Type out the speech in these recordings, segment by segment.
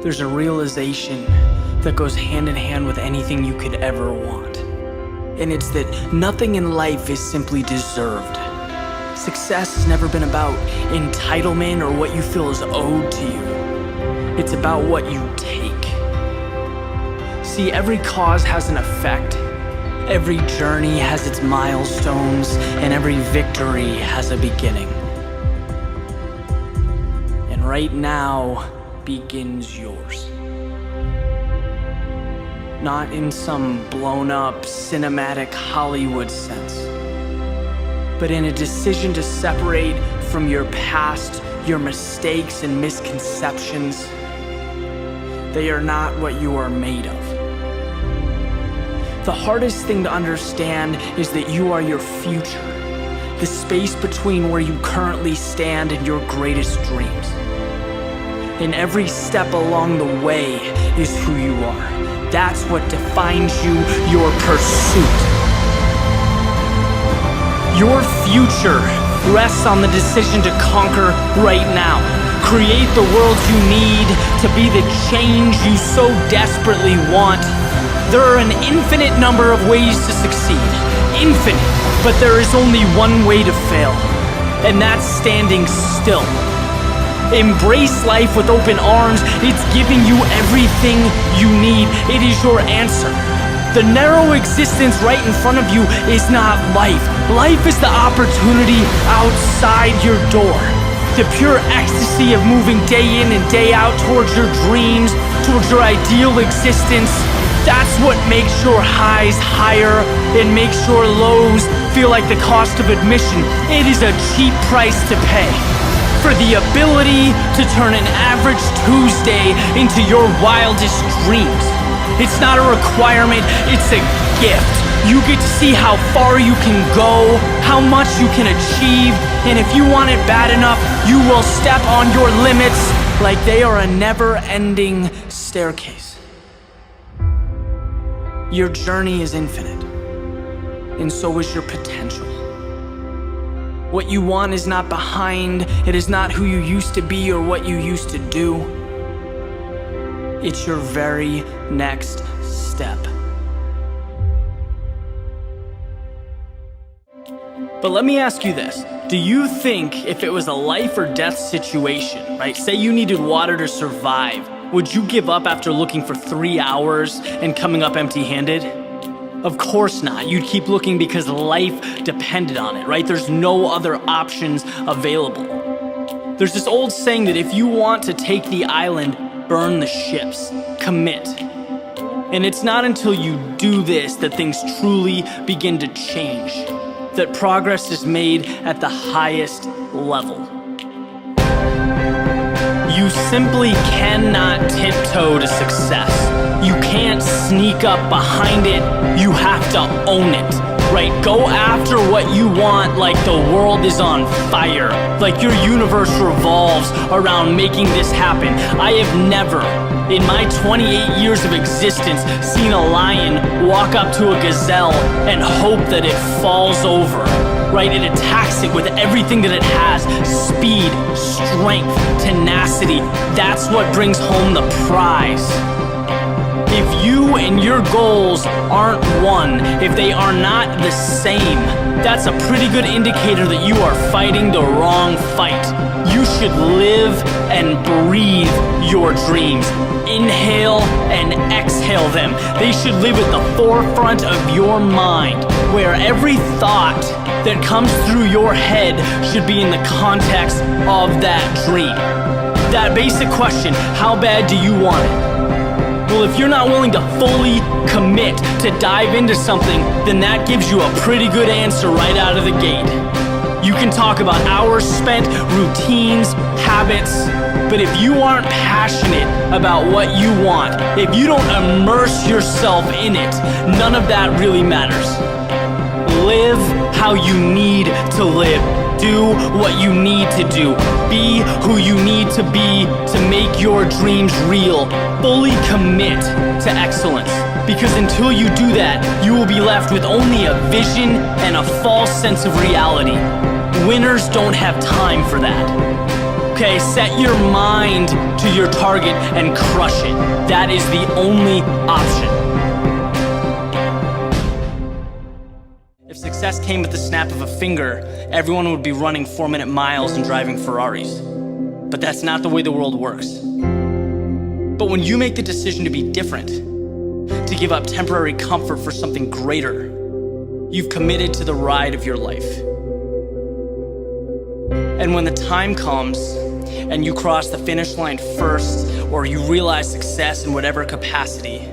there's a realization that goes hand in hand with anything you could ever want. And it's that nothing in life is simply deserved. Success has never been about entitlement or what you feel is owed to you. It's about what you take. See, every cause has an effect. Every journey has its milestones, and every victory has a beginning. And right now begins yours. Not in some blown-up cinematic Hollywood sense, but in a decision to separate from your past, your mistakes and misconceptions. They are not what you are made of. The hardest thing to understand is that you are your future, the space between where you currently stand and your greatest dreams. And every step along the way is who you are. That's what defines you, your pursuit. Your future rests on the decision to conquer right now. Create the world you need to be the change you so desperately want. There are an infinite number of ways to succeed. Infinite. But there is only one way to fail, and that's standing still. Embrace life with open arms. It's giving you everything you need. It is your answer. The narrow existence right in front of you is not life. Life is the opportunity outside your door. The pure ecstasy of moving day in and day out towards your dreams, towards your ideal existence. That's what makes your highs higher and makes your lows feel like the cost of admission. It is a cheap price to pay for the ability to turn an average Tuesday into your wildest dreams. It's not a requirement, it's a gift. You get to see how far you can go, how much you can achieve, and if you want it bad enough, you will step on your limits like they are a never-ending staircase. Your journey is infinite, and so is your potential. What you want is not behind, it is not who you used to be or what you used to do. It's your very next step. But let me ask you this. Do you think if it was a life or death situation, right? Say you needed water to survive, would you give up after looking for 3 hours and coming up empty-handed? Of course not. You'd keep looking because life depended on it, right? There's no other options available. There's this old saying that if you want to take the island, burn the ships. Commit. And it's not until you do this that things truly begin to change, that progress is made at the highest level. You simply cannot tiptoe to success. You can't sneak up behind it. You have to own it, right? Go after what you want like the world is on fire, like your universe revolves around making this happen. I have never, in my 28 years of existence, seen a lion walk up to a gazelle and hope that it falls over, right? It attacks it with everything that it has. Speed, strength, tenacity. That's what brings home the prize. If you and your goals aren't one, if they are not the same, that's a pretty good indicator that you are fighting the wrong fight. You should live and breathe your dreams. Inhale and exhale them. They should live at the forefront of your mind, where every thought that comes through your head should be in the context of that dream. That basic question, how bad do you want it? Well, if you're not willing to fully commit to dive into something, then that gives you a pretty good answer right out of the gate. You can talk about hours spent, routines, habits, but if you aren't passionate about what you want, if you don't immerse yourself in it, none of that really matters. Live how you need to live. Do what you need to do. Be who you need to be to make your dreams real. Fully commit to excellence. Because until you do that, you will be left with only a vision and a false sense of reality. Winners don't have time for that. Okay, set your mind to your target and crush it. That is the only option. If success came with the snap of a finger, everyone would be running 4-minute miles and driving Ferraris. But that's not the way the world works. But when you make the decision to be different, to give up temporary comfort for something greater, you've committed to the ride of your life. And when the time comes and you cross the finish line first, or you realize success in whatever capacity,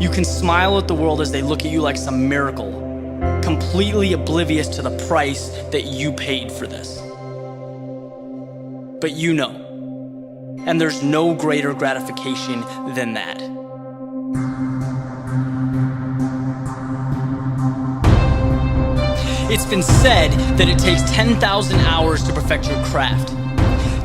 you can smile at the world as they look at you like some miracle, completely oblivious to the price that you paid for this. But you know, and there's no greater gratification than that. It's been said that it takes 10,000 hours to perfect your craft.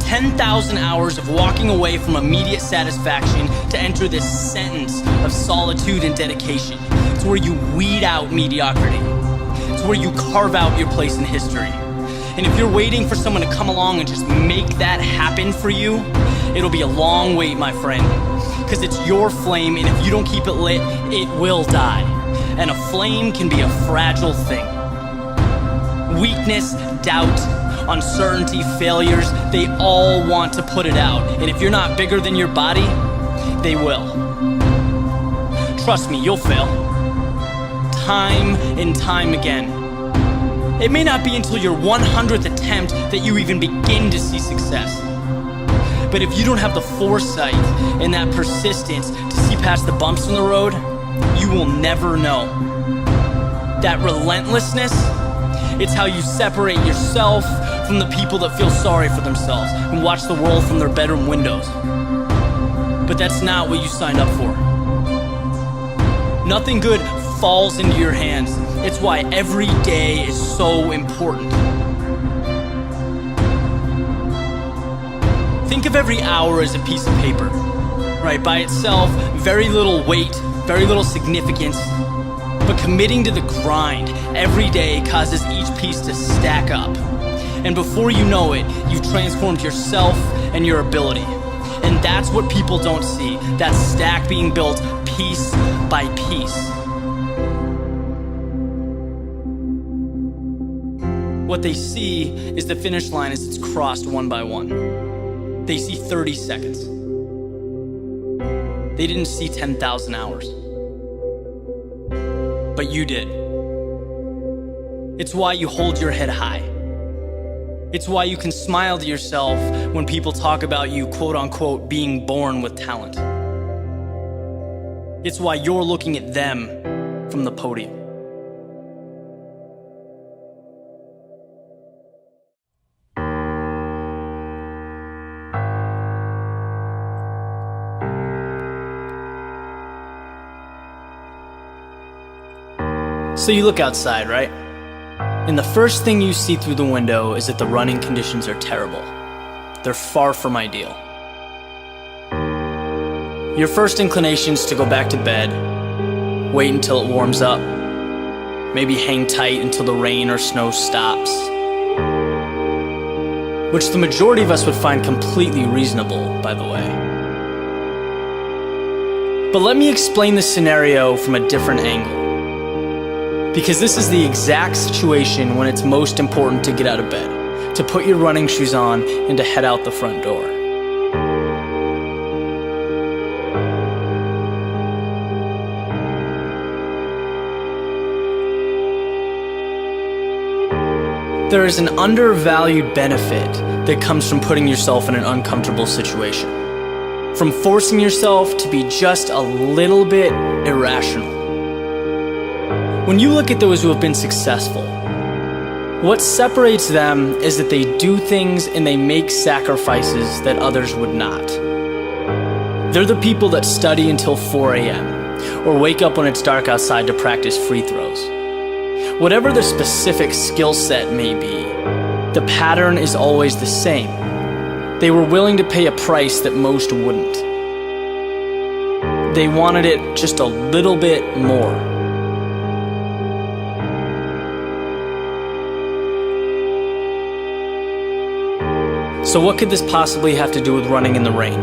10,000 hours of walking away from immediate satisfaction to enter this sentence of solitude and dedication. It's where you weed out mediocrity. It's where you carve out your place in history. And if you're waiting for someone to come along and just make that happen for you, it'll be a long wait, my friend. Because it's your flame, and if you don't keep it lit, it will die. And a flame can be a fragile thing. Weakness, doubt, uncertainty, failures, they all want to put it out. And if you're not bigger than your body, they will. Trust me, you'll fail. Time and time again. It may not be until your 100th attempt that you even begin to see success. But if you don't have the foresight and that persistence to see past the bumps in the road, you will never know. That relentlessness, it's how you separate yourself from the people that feel sorry for themselves and watch the world from their bedroom windows. But that's not what you signed up for. Nothing good falls into your hands. It's why every day is so important. Think of every hour as a piece of paper, right? By itself, very little weight, very little significance. But committing to the grind every day causes each piece to stack up. And before you know it, you've transformed yourself and your ability. And that's what people don't see, that stack being built piece by piece. What they see is the finish line as it's crossed one by one. They see 30 seconds. They didn't see 10,000 hours. But you did. It's why you hold your head high. It's why you can smile to yourself when people talk about you, quote unquote, being born with talent. It's why you're looking at them from the podium. So you look outside, right? And the first thing you see through the window is that the running conditions are terrible. They're far from ideal. Your first inclination is to go back to bed, wait until it warms up, maybe hang tight until the rain or snow stops, which the majority of us would find completely reasonable, by the way. But let me explain the scenario from a different angle. Because this is the exact situation when it's most important to get out of bed, to put your running shoes on and to head out the front door. There is an undervalued benefit that comes from putting yourself in an uncomfortable situation, from forcing yourself to be just a little bit irrational. When you look at those who have been successful, what separates them is that they do things and they make sacrifices that others would not. They're the people that study until 4 a.m. or wake up when it's dark outside to practice free throws. Whatever the specific skill set may be, the pattern is always the same. They were willing to pay a price that most wouldn't. They wanted it just a little bit more. So what could this possibly have to do with running in the rain?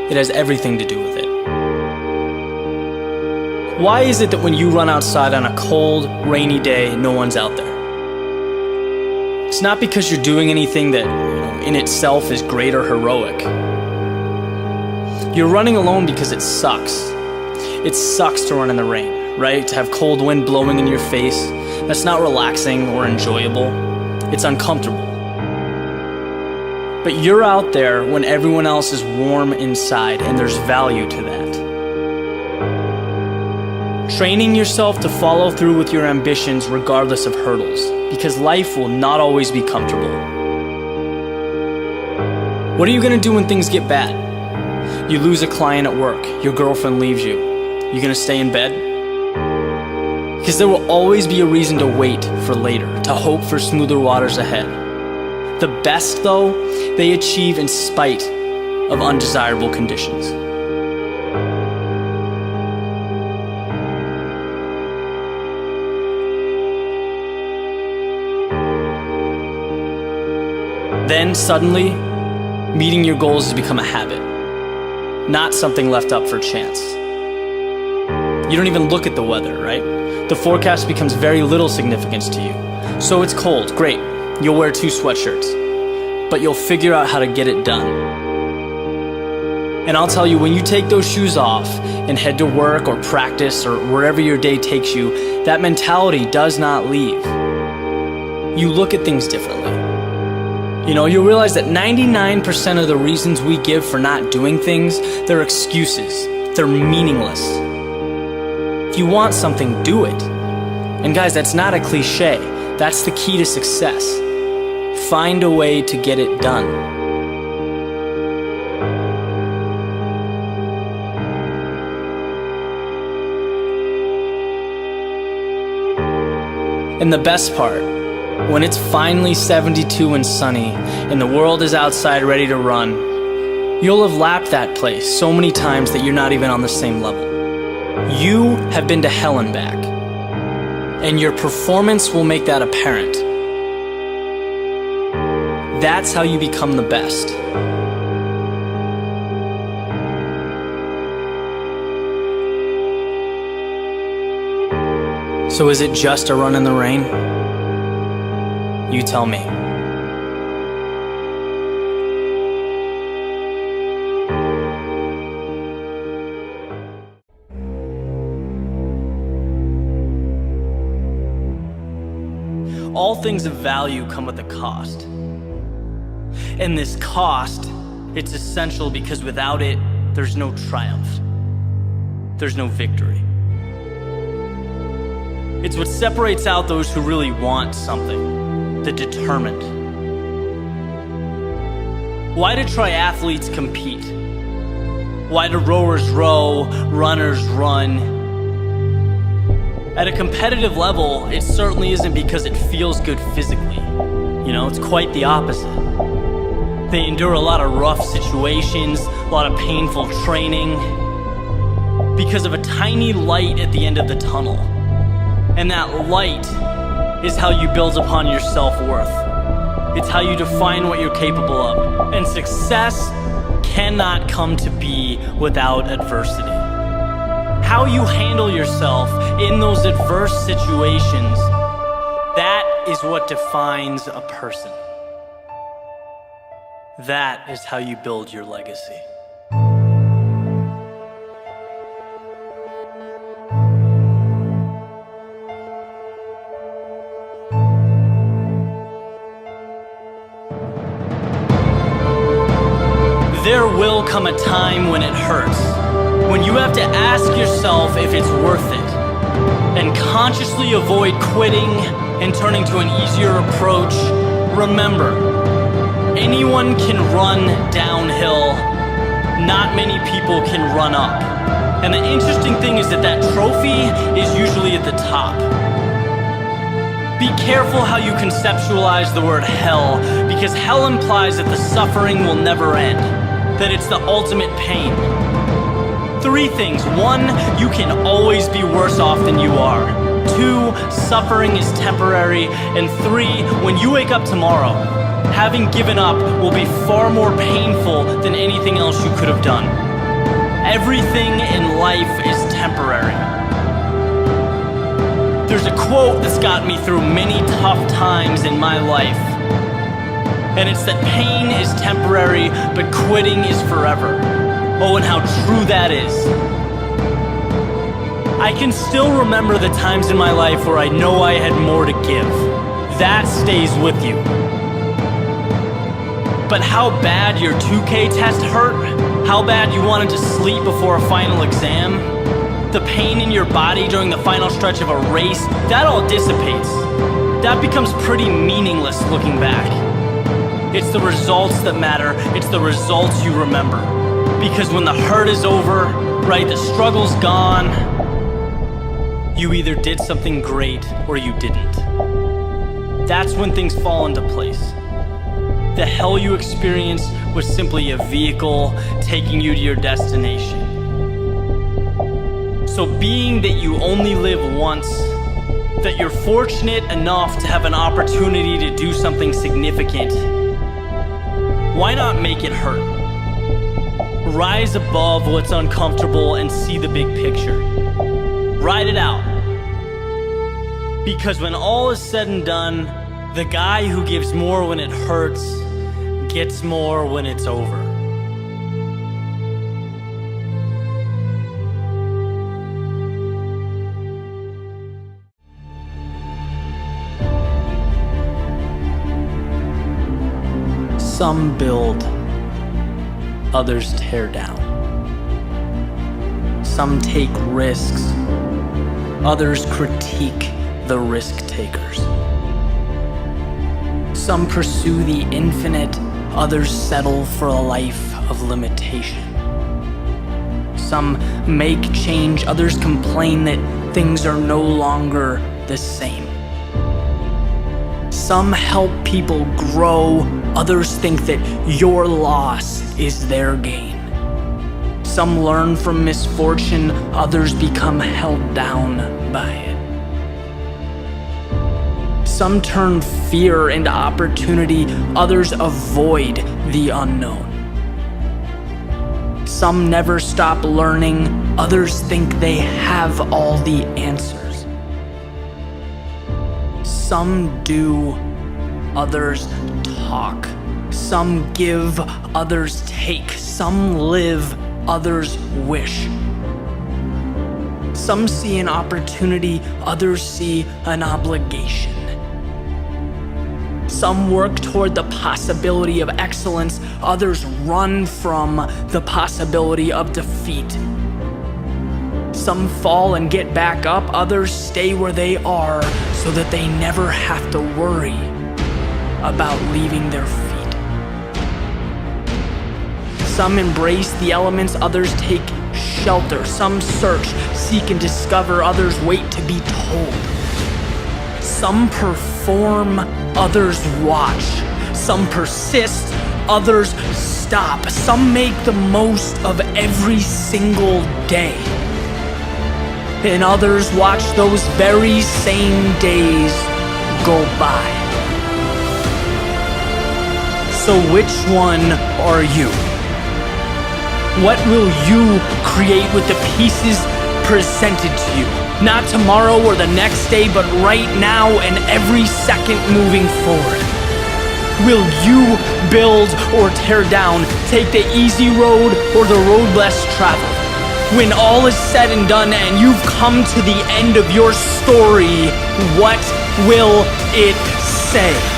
It has everything to do with it. Why is it that when you run outside on a cold, rainy day, no one's out there? It's not because you're doing anything that, in itself is great or heroic. You're running alone because it sucks. It sucks to run in the rain, right? To have cold wind blowing in your face. That's not relaxing or enjoyable. It's uncomfortable. But you're out there when everyone else is warm inside, and there's value to that. Training yourself to follow through with your ambitions regardless of hurdles, because life will not always be comfortable. What are you gonna do when things get bad? You lose a client at work, your girlfriend leaves you. You gonna stay in bed? Because there will always be a reason to wait for later, to hope for smoother waters ahead. The best, though, they achieve in spite of undesirable conditions. Then, suddenly, meeting your goals has become a habit, not something left up for chance. You don't even look at the weather, right? The forecast becomes very little significance to you. So it's cold, great. You'll wear 2 sweatshirts, but you'll figure out how to get it done. And I'll tell you, when you take those shoes off and head to work or practice or wherever your day takes you, that mentality does not leave. You look at things differently. You'll realize that 99% of the reasons we give for not doing things, they're excuses. They're meaningless. If you want something, do it. And guys, that's not a cliche. That's the key to success. Find a way to get it done. And the best part, when it's finally 72 and sunny and the world is outside ready to run, you'll have lapped that place so many times that you're not even on the same level. You have been to hell and back, and your performance will make that apparent. That's how you become the best. So is it just a run in the rain? You tell me. All things of value come with a cost. And this cost, it's essential because without it, there's no triumph. There's no victory. It's what separates out those who really want something, the determined. Why do triathletes compete? Why do rowers row, runners run? At a competitive level, it certainly isn't because it feels good physically. It's quite the opposite. They endure a lot of rough situations, a lot of painful training, because of a tiny light at the end of the tunnel. And that light is how you build upon your self-worth. It's how you define what you're capable of. And success cannot come to be without adversity. How you handle yourself in those adverse situations, that is what defines a person. That is how you build your legacy. There will come a time when it hurts, when you have to ask yourself if it's worth it, and consciously avoid quitting and turning to an easier approach. Remember, anyone can run downhill, not many people can run up. And the interesting thing is that trophy is usually at the top. Be careful how you conceptualize the word hell, because hell implies that the suffering will never end, that it's the ultimate pain. 3 things. 1, you can always be worse off than you are. 2, suffering is temporary. And 3, when you wake up tomorrow, having given up will be far more painful than anything else you could have done. Everything in life is temporary. There's a quote that's got me through many tough times in my life. And it's that pain is temporary, but quitting is forever. Oh, and how true that is. I can still remember the times in my life where I know I had more to give. That stays with you. But how bad your 2K test hurt, how bad you wanted to sleep before a final exam, the pain in your body during the final stretch of a race, that all dissipates. That becomes pretty meaningless looking back. It's the results that matter. It's the results you remember. Because when the hurt is over, right, the struggle's gone, you either did something great or you didn't. That's when things fall into place. The hell you experienced was simply a vehicle taking you to your destination. So being that you only live once, that you're fortunate enough to have an opportunity to do something significant, why not make it hurt? Rise above what's uncomfortable and see the big picture. Ride it out. Because when all is said and done, the guy who gives more when it hurts gets more when it's over. Some build, others tear down. Some take risks, others critique the risk takers. Some pursue the infinite, others settle for a life of limitation. Some make change, others complain that things are no longer the same. Some help people grow, others think that your loss is their gain. Some learn from misfortune, others become held down by it. Some turn fear into opportunity, others avoid the unknown. Some never stop learning, others think they have all the answers. Some do, others talk. Some give, others take. Some live, others wish. Some see an opportunity, others see an obligation. Some work toward the possibility of excellence, others run from the possibility of defeat. Some fall and get back up, others stay where they are so that they never have to worry about leaving their feet. Some embrace the elements, others take shelter. Some search, seek and discover, others wait to be told. Some perform, others watch. Some persist, others stop. Some make the most of every single day. And others watch those very same days go by. So which one are you? What will you create with the pieces presented to you? Not tomorrow or the next day, but right now and every second moving forward. Will you build or tear down? Take the easy road or the road less traveled? When all is said and done and you've come to the end of your story, what will it say?